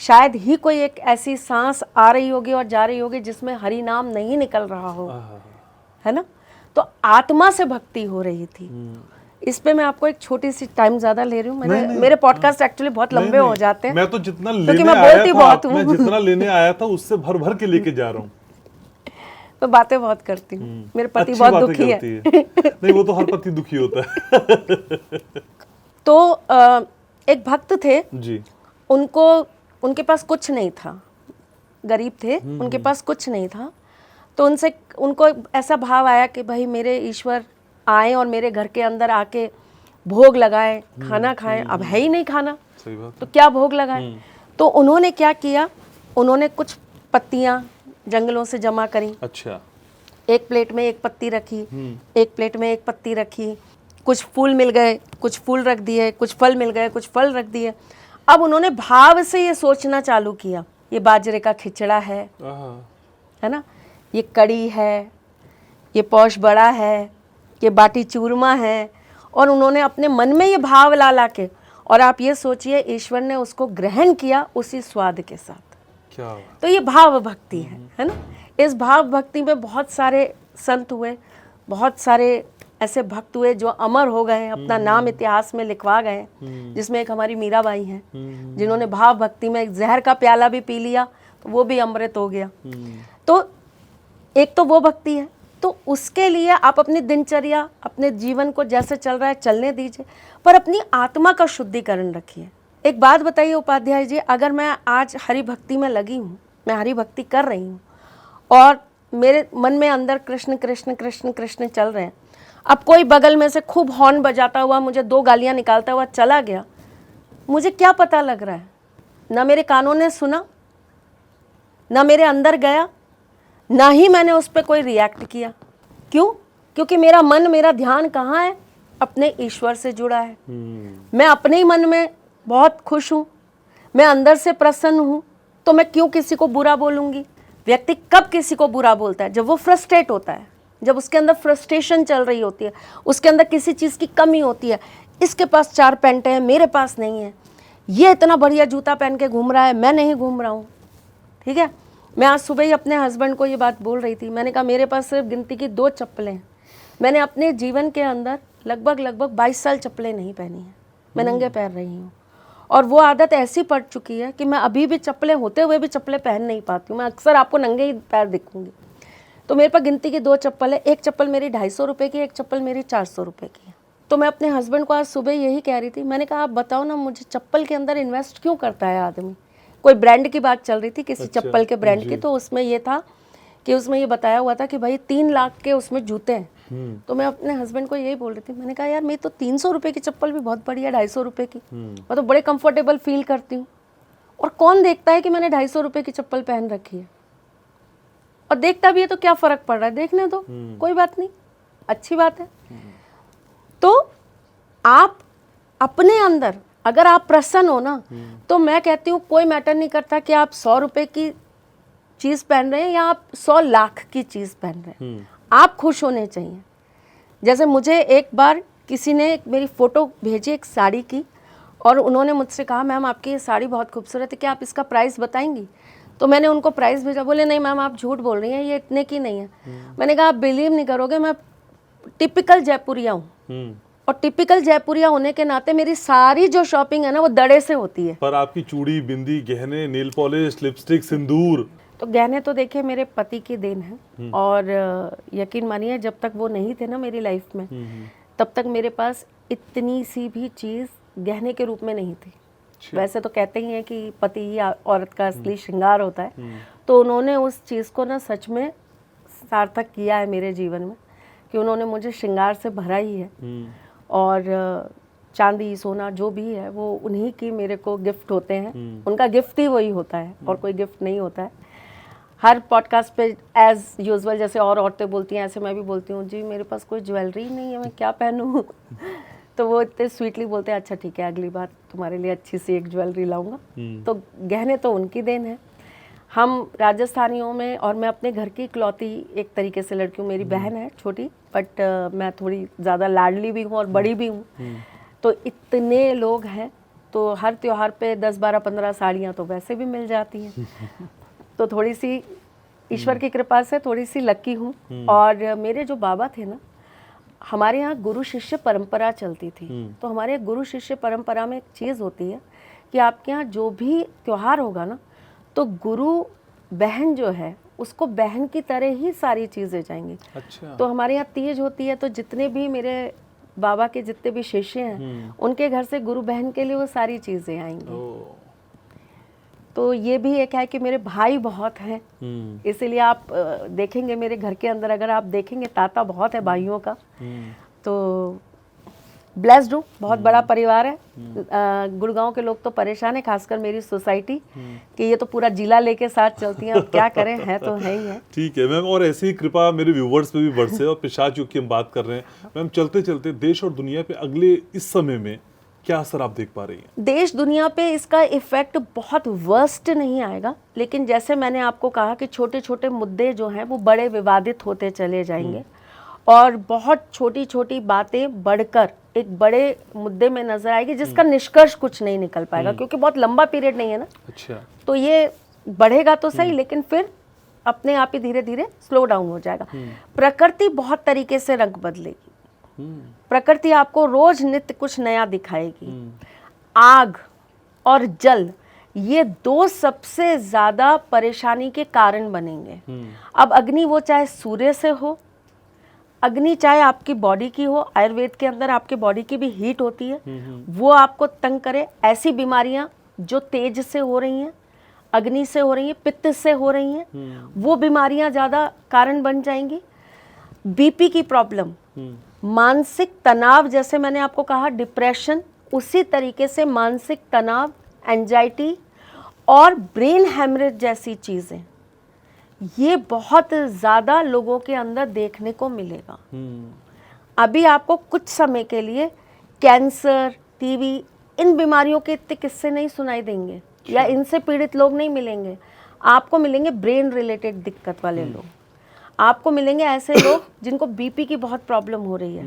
शायद ही कोई एक ऐसी सांस आ रही होगी और जा रही होगी जिसमें हरि नाम नहीं निकल रहा हो, है ना। तो आत्मा से भक्ति हो रही थी। इस पे मैं आपको एक छोटी सी, टाइम ज्यादा ले रही हूँ, मेरे पॉडकास्ट एक्चुअली बहुत लंबे हो जाते हैं। मैं तो जितना क्योंकि लेने मैं आया बोलती था, बहुत हूँ। मैं जितना लेने आया था उससे भर भर के लेके जा रहा हूँ। मैं बातें बहुत करती हूँ, मेरे पति अच्छी बहुत बातें दुखी है। नहीं, वो तो हर पति दुखी होता है। तो एक भक्त थे जी, उनके पास कुछ नहीं था, गरीब थे, उनके पास कुछ नहीं था। तो उनको ऐसा भाव आया कि भाई मेरे ईश्वर आए और मेरे घर के अंदर आके भोग लगाए, खाना खाएं। अब है ही नहीं खाना, सही बात, तो क्या भोग लगाए। तो उन्होंने क्या किया, उन्होंने कुछ पत्तियां जंगलों से जमा करी। अच्छा, एक प्लेट में एक पत्ती रखी, एक प्लेट में एक पत्ती रखी, कुछ फूल मिल गए, कुछ फूल रख दिए, कुछ फल मिल गए, कुछ फल रख दिए। अब उन्होंने भाव से ये सोचना चालू किया, ये बाजरे का खिचड़ा है ना, ये कड़ी है, ये पौष बड़ा है, ये बाटी चूरमा है। और उन्होंने अपने मन में ये भाव ला के, और आप ये सोचिए ईश्वर ने उसको ग्रहण किया उसी स्वाद के साथ। क्या तो ये भाव भक्ति है ना। इस भाव भक्ति में बहुत सारे संत हुए, बहुत सारे ऐसे भक्त हुए जो अमर हो गए, अपना नाम इतिहास में लिखवा गए, जिसमें एक हमारी मीराबाई हैं, जिन्होंने भाव भक्ति में एक जहर का प्याला भी पी लिया तो वो भी अमृत हो गया। तो एक तो वो भक्ति है, तो उसके लिए आप अपनी दिनचर्या, अपने जीवन को जैसे चल रहा है चलने दीजिए, पर अपनी आत्मा का शुद्धिकरण रखिए। एक बात बताइए उपाध्याय जी, अगर मैं आज हरि भक्ति में लगी हूँ, मैं हरि भक्ति कर रही हूँ और मेरे मन में अंदर कृष्ण कृष्ण कृष्ण कृष्ण चल रहे हैं, अब कोई बगल में से खूब हॉर्न बजाता हुआ मुझे 2 गालियाँ निकालता हुआ चला गया, मुझे क्या पता लग रहा है? ना मेरे कानों ने सुना, ना मेरे अंदर गया, ना ही मैंने उस पर कोई रिएक्ट किया। क्यों? क्योंकि मेरा मन, मेरा ध्यान कहाँ है? अपने ईश्वर से जुड़ा है। मैं अपने ही मन में बहुत खुश हूँ, मैं अंदर से प्रसन्न हूँ, तो मैं क्यों किसी को बुरा बोलूँगी? व्यक्ति कब किसी को बुरा बोलता है? जब वो फ्रस्ट्रेट होता है, जब उसके अंदर फ्रस्ट्रेशन चल रही होती है, उसके अंदर किसी चीज़ की कमी होती है। इसके पास 4 पैंटें हैं, मेरे पास नहीं है, ये इतना बढ़िया जूता पहन के घूम रहा है, मैं नहीं घूम रहा हूँ। ठीक है, मैं आज सुबह ही अपने हस्बैंड को ये बात बोल रही थी, मैंने कहा मेरे पास सिर्फ गिनती की 2 चप्पलें हैं, मैंने अपने जीवन के अंदर लगभग 22 साल चप्पलें नहीं पहनी हैं, मैं नंगे पैर रही हूँ। और वो आदत ऐसी पड़ चुकी है कि मैं अभी भी चप्पलें होते हुए भी चप्पलें पहन नहीं पाती हूँ, मैं अक्सर आपको नंगे ही पैर दिखूंगी। तो मेरे पास गिनती की 2 चप्पल है, एक चप्पल मेरी 250 रुपये की, एक चप्पल मेरी 400 रुपये की है। तो मैं अपने हस्बैंड को आज सुबह यही कह रही थी, मैंने कहा आप बताओ ना मुझे, चप्पल के अंदर इन्वेस्ट क्यों करता है आदमी? कोई ब्रांड की बात चल रही थी, किसी चप्पल के ब्रांड की, तो उसमें ये था कि उसमें ये बताया हुआ था कि भाई 3 लाख के उसमें जूते हैं। तो मैं अपने हस्बैंड को यही बोल रही थी, मैंने कहा यार मैं तो 300 रुपये की चप्पल भी बहुत बढ़िया, 250 रुपये की, मैं तो बड़े कंफर्टेबल फील करती हूँ। और कौन देखता है कि मैंने 250 रुपये की चप्पल पहन रखी है, और देखता भी है तो क्या फ़र्क पड़ रहा है, देखने दो, कोई बात नहीं, अच्छी बात है। तो आप अपने अंदर अगर आप प्रसन्न हो ना, तो मैं कहती हूँ कोई मैटर नहीं करता कि आप 100 रुपये की चीज़ पहन रहे हैं या आप 100 लाख की चीज़ पहन रहे हैं, आप खुश होने चाहिए। जैसे मुझे एक बार किसी ने मेरी फ़ोटो भेजी एक साड़ी की, और उन्होंने मुझसे कहा मैम आपकी ये साड़ी बहुत खूबसूरत है, क्या आप इसका प्राइस बताएंगी? तो मैंने उनको प्राइस भेजा, बोले नहीं मैम आप झूठ बोल रही हैं, ये इतने की नहीं है। मैंने कहा आप बिलीव नहीं करोगे, मैं टिपिकल जयपुरिया हूँ, और टिपिकल जयपुरिया होने के नाते मेरी सारी जो शॉपिंग है ना वो दड़े से होती है। पर आपकी चूड़ी, बिंदी, गहने, नेल पॉलिश, लिपस्टिक, सिंदूर, तो गहने तो देखिए मेरे पति की देन है, और यकीन मानिए जब तक वो नहीं थे ना मेरी लाइफ में, तब तक मेरे पास इतनी सी भी चीज़ गहने के रूप में नहीं थी। वैसे तो कहते ही हैं कि पति ही औरत का असली श्रृंगार होता है, तो उन्होंने उस चीज़ को ना सच में सार्थक किया है मेरे जीवन में, कि उन्होंने मुझे श्रृंगार से भरा ही है। और चांदी सोना जो भी है वो उन्हीं की मेरे को गिफ्ट होते हैं, उनका गिफ्ट ही वही होता है और कोई गिफ्ट नहीं होता है। हर पॉडकास्ट पे एज यूजुअल जैसे और औरतें बोलती हैं ऐसे मैं भी बोलती हूँ, जी मेरे पास कोई ज्वेलरी नहीं है, मैं क्या पहनूँ? तो वो इतने स्वीटली बोलते हैं अच्छा ठीक है अगली बार तुम्हारे लिए अच्छी सी एक ज्वेलरी लाऊंगा। तो गहने तो उनकी देन है। हम राजस्थानियों में, और मैं अपने घर की इकलौती एक तरीके से लड़की हूँ, मेरी बहन है छोटी, बट मैं थोड़ी ज़्यादा लाडली भी हूँ और बड़ी भी हूँ। तो इतने लोग हैं, तो हर त्यौहार पे 10, 12, 15 साड़ियाँ तो वैसे भी मिल जाती हैं। तो थोड़ी सी ईश्वर की कृपा से थोड़ी सी लकी हूँ। और मेरे जो बाबा थे ना, हमारे यहाँ गुरु शिष्य परंपरा चलती थी। तो हमारे गुरु शिष्य परंपरा में एक चीज़ होती है कि आपके यहाँ जो भी त्यौहार होगा ना, तो गुरु बहन जो है उसको बहन की तरह ही सारी चीज़ें जाएंगी। अच्छा। तो हमारे यहाँ तीज होती है, तो जितने भी मेरे बाबा के जितने भी शिष्य हैं उनके घर से गुरु बहन के लिए वो सारी चीज़ें आएंगी। तो ये भी एक है कि मेरे भाई बहुत हैं, इसीलिए आप देखेंगे मेरे घर के अंदर, अगर आप देखेंगे ताता बहुत है भाइयों का। तो ब्लेस्ड हूँ, बहुत बड़ा परिवार है। गुड़गांव के लोग तो परेशान है, खासकर मेरी सोसाइटी, कि ये तो पूरा जिला लेके साथ चलती हैं, अब क्या करें, है तो है ही है। ठीक है मैम, और ऐसी ही कृपा मेरे व्यूवर्स पे भी बरसे। और पिशाच युग की हम बात कर रहे हैं मैम, चलते चलते देश और दुनिया पे अगले इस समय में क्या असर आप देख पा रही हैं? देश दुनिया पे इसका इफेक्ट बहुत वर्स्ट नहीं आएगा, लेकिन जैसे मैंने आपको कहा कि छोटे छोटे मुद्दे जो हैं वो बड़े विवादित होते चले जाएंगे, और बहुत छोटी छोटी बातें बढ़कर एक बड़े मुद्दे में नजर आएगी जिसका निष्कर्ष कुछ नहीं निकल पाएगा, क्योंकि बहुत लंबा पीरियड नहीं है ना। अच्छा। तो ये बढ़ेगा तो सही, लेकिन फिर अपने आप ही धीरे धीरे स्लो डाउन हो जाएगा। प्रकृति बहुत तरीके से रंग बदलेगी। प्रकृति आपको रोज नित्य कुछ नया दिखाएगी। आग और जल, ये दो सबसे ज्यादा परेशानी के कारण बनेंगे। अब अग्नि वो चाहे सूर्य से हो, अग्नि चाहे आपकी बॉडी की हो, आयुर्वेद के अंदर आपके बॉडी की भी हीट होती है, वो आपको तंग करे। ऐसी बीमारियां जो तेज से हो रही हैं, अग्नि से हो रही हैं, पित्त से हो रही हैं, वो बीमारियां ज्यादा कारण बन जाएंगी। बीपी की प्रॉब्लम, मानसिक तनाव, जैसे मैंने आपको कहा डिप्रेशन, उसी तरीके से मानसिक तनाव, एंजाइटी और ब्रेन हैमरेज जैसी चीजें, ये बहुत ज़्यादा लोगों के अंदर देखने को मिलेगा। अभी आपको कुछ समय के लिए कैंसर, टीबी, इन बीमारियों के इतने किस्से नहीं सुनाई देंगे, या इनसे पीड़ित लोग नहीं मिलेंगे। आपको मिलेंगे ब्रेन रिलेटेड दिक्कत वाले लोग, आपको मिलेंगे ऐसे लोग जिनको बीपी की बहुत प्रॉब्लम हो रही है,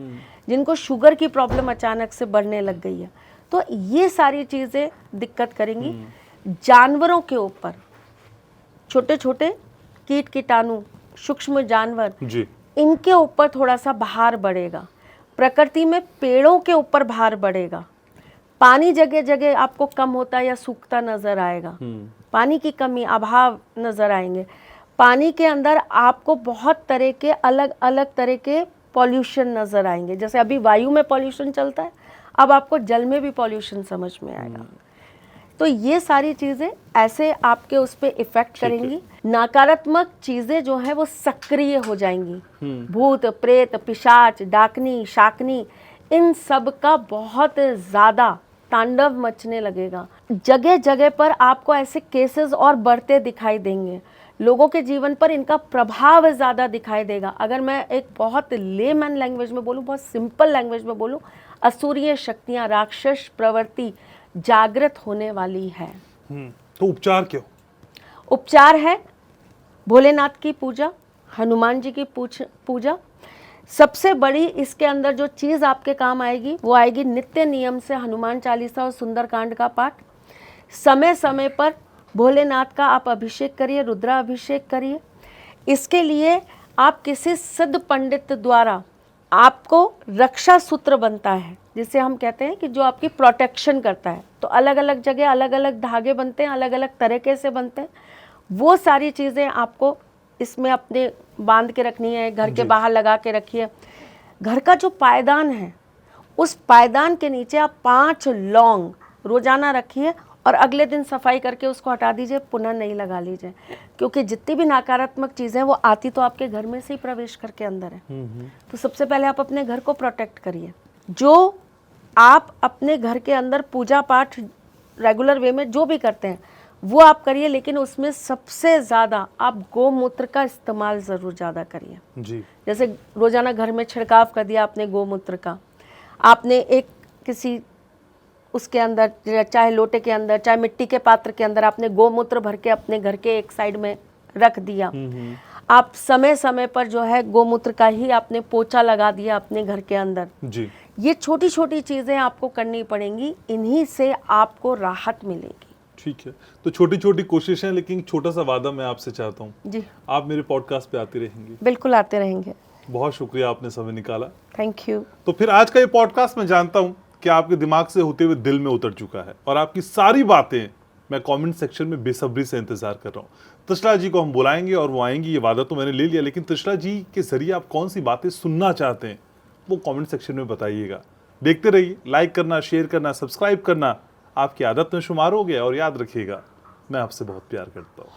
जिनको शुगर की प्रॉब्लम अचानक से बढ़ने लग गई है। तो ये सारी चीज़ें दिक्कत करेंगी। जानवरों के ऊपर, छोटे छोटे कीट कीटाणु, सूक्ष्म जानवर जी, इनके ऊपर थोड़ा सा भार बढ़ेगा। प्रकृति में पेड़ों के ऊपर भार बढ़ेगा। पानी जगह जगह आपको कम होता या सूखता नजर आएगा, पानी की कमी, अभाव नजर आएंगे। पानी के अंदर आपको बहुत तरह के अलग अलग तरह के पॉल्यूशन नजर आएंगे। जैसे अभी वायु में पॉल्यूशन चलता है, अब आपको जल में भी पॉल्यूशन समझ में आएगा। तो तो ये सारी चीजें ऐसे आपके उस पर इफेक्ट करेंगी। नकारात्मक चीजें जो है वो सक्रिय हो जाएंगी। भूत प्रेत पिशाच डाकनी शाकनी इन सब का बहुत ज्यादा तांडव मचने लगेगा। जगह जगह पर आपको ऐसे केसेस और बढ़ते दिखाई देंगे। लोगों के जीवन पर इनका प्रभाव ज़्यादा दिखाई देगा। अगर मैं एक बहुत लेमैन लैंग्वेज में बोलूँ, बहुत सिंपल लैंग्वेज में बोलूँ, असुरीय शक्तियाँ, राक्षस प्रवृत्ति जागृत होने वाली है। तो उपचार क्यों? उपचार है भोलेनाथ की पूजा, हनुमान जी की पूजा। सबसे बड़ी इसके अंदर जो चीज़ आपके काम आएगी वो आएगी नित्य नियम से हनुमान चालीसा और सुंदरकांड का पाठ। समय समय पर भोलेनाथ का आप अभिषेक करिए, रुद्राभिषेक करिए। इसके लिए आप किसी सिद्ध पंडित द्वारा आपको रक्षा सूत्र बनता है, जिसे हम कहते हैं कि जो आपकी प्रोटेक्शन करता है। तो अलग अलग जगह अलग अलग धागे बनते हैं, अलग अलग तरीके से बनते हैं। वो सारी चीज़ें आपको इसमें अपने बांध के रखनी है, घर के बाहर लगा के रखिए। घर का जो पायदान है उस पायदान के नीचे आप 5 लौंग रोजाना रखिए और अगले दिन सफाई करके उसको हटा दीजिए, पुनः नहीं लगा लीजिए। क्योंकि जितनी भी नकारात्मक चीज़ें वो आती तो आपके घर में से ही प्रवेश करके अंदर है। तो सबसे पहले आप अपने घर को प्रोटेक्ट करिए। जो आप अपने घर के अंदर पूजा पाठ रेगुलर वे में जो भी करते हैं वो आप करिए, लेकिन उसमें सबसे ज़्यादा आप गोमूत्र का इस्तेमाल ज़रूर ज़्यादा करिए जी। जैसे रोज़ाना घर में छिड़काव कर दिया आपने गोमूत्र का, आपने एक किसी उसके अंदर, चाहे लोटे के अंदर चाहे मिट्टी के पात्र के अंदर, आपने गोमूत्र भर के अपने घर के एक साइड में रख दिया। आप समय समय पर जो है गोमूत्र का ही आपने पोछा लगा दिया अपने घर के अंदर जी। ये छोटी छोटी चीज़ें आपको करनी पड़ेंगी, इन्हीं से आपको राहत मिलेगी। ठीक है, तो छोटी छोटी कोशिशें, लेकिन छोटा सा वादा मैं आपसे चाहता हूँ जी आप मेरे पॉडकास्ट पे आती रहेंगी। बिल्कुल आते रहेंगे। बहुत शुक्रिया, आपने समय निकाला। Thank you. तो फिर आज का ये पॉडकास्ट मैं जानता हूँ कि आपके दिमाग से होते हुए दिल में उतर चुका है और आपकी सारी बातें मैं कमेंट सेक्शन में बेसब्री से इंतजार कर रहा हूँ। त्रिशला जी को हम बुलाएंगे और वो आएंगी, ये वादा तो मैंने ले लिया, लेकिन त्रिशला जी के जरिए आप कौन सी बातें सुनना चाहते हैं वो कमेंट सेक्शन में बताइएगा। देखते रहिए, लाइक करना, शेयर करना, सब्सक्राइब करना आपकी आदत में शुमार हो गया। और याद रखिएगा, मैं आपसे बहुत प्यार करता हूँ।